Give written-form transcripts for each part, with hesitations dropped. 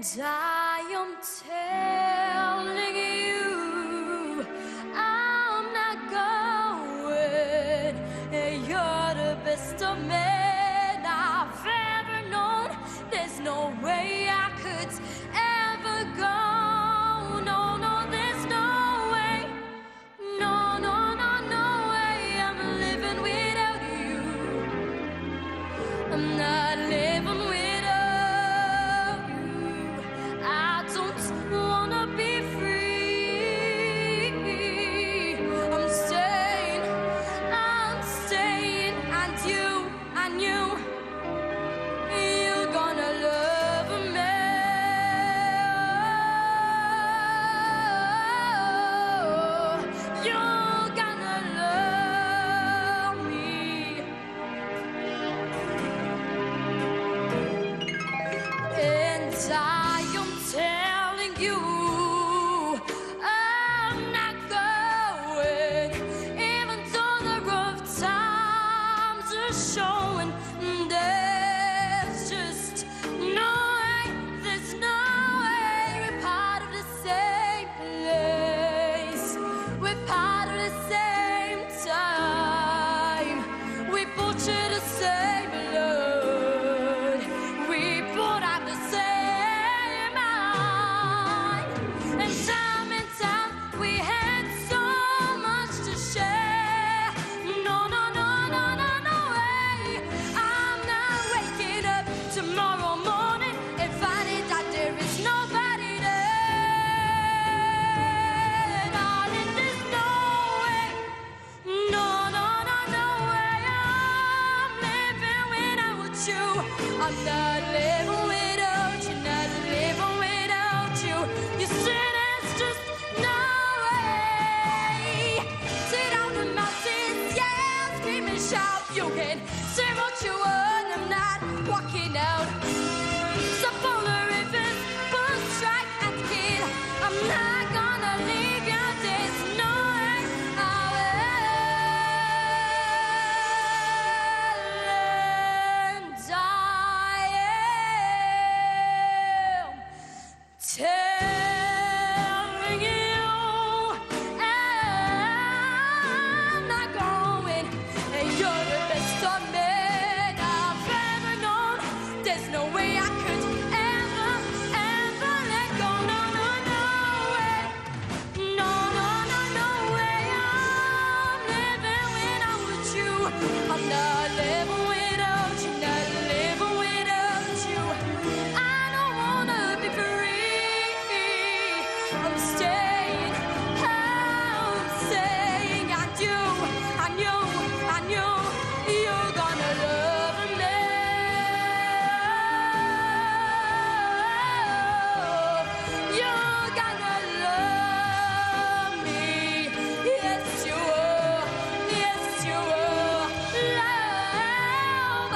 And I am telling you, I'm not going. You're the best of men I've ever known. There's no way I could ever go. No, no, there's no way. No, no, no, no way. I'm living without you. I'm not living without you. I don't wanna be free. I'm staying, and you, you're gonna love me. You're gonna love me. And I am telling you, I'm not going, even though the rough times are showing. There's just no way, there's no way. We're part of the same place, we're part of the same time. We both share the same blood, we both have the same mind. And time we had so much to share. No, no, no, no, no, no way. I'm not waking up tomorrow morning and finding that there is nobody there. Darling, there's no way. No, no, no, no way. I'm living without you. I'm not living without you, not living without you. You said it's just no way. Sit down the mountains, yeah, scream and shout. You can say what you want, I'm not walking out. Stop all the rivers, pull, strike and kill. I'm not gonna leave you, there's no way I will. And I am telling you, I'm not going. And you're the best of men I've ever known. There's no way I could ever, ever let go. No, no, no way. No, no, no, no way. I'm living without you. I'm not living without you, not living without you. I don't wanna be free. I'm staying, and you, you're gonna love me. You're gonna love me. Yes, you will. Yes, you will. Love,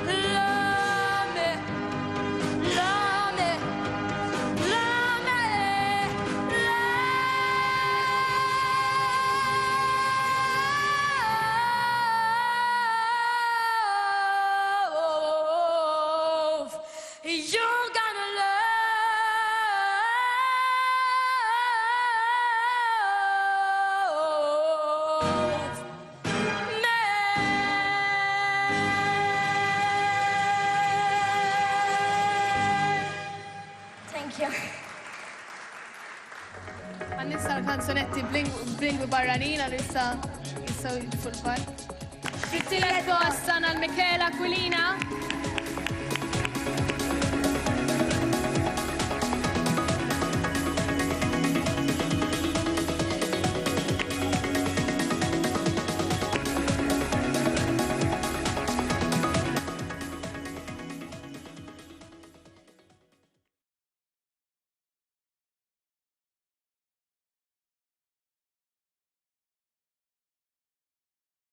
love me, love me, love me, love. You're gonna love me. Thank you. Għannissa l-kanzonetti Bringu Barranina li issa jissaw fil-part. Fittilet post sana l-Michela Aquilina.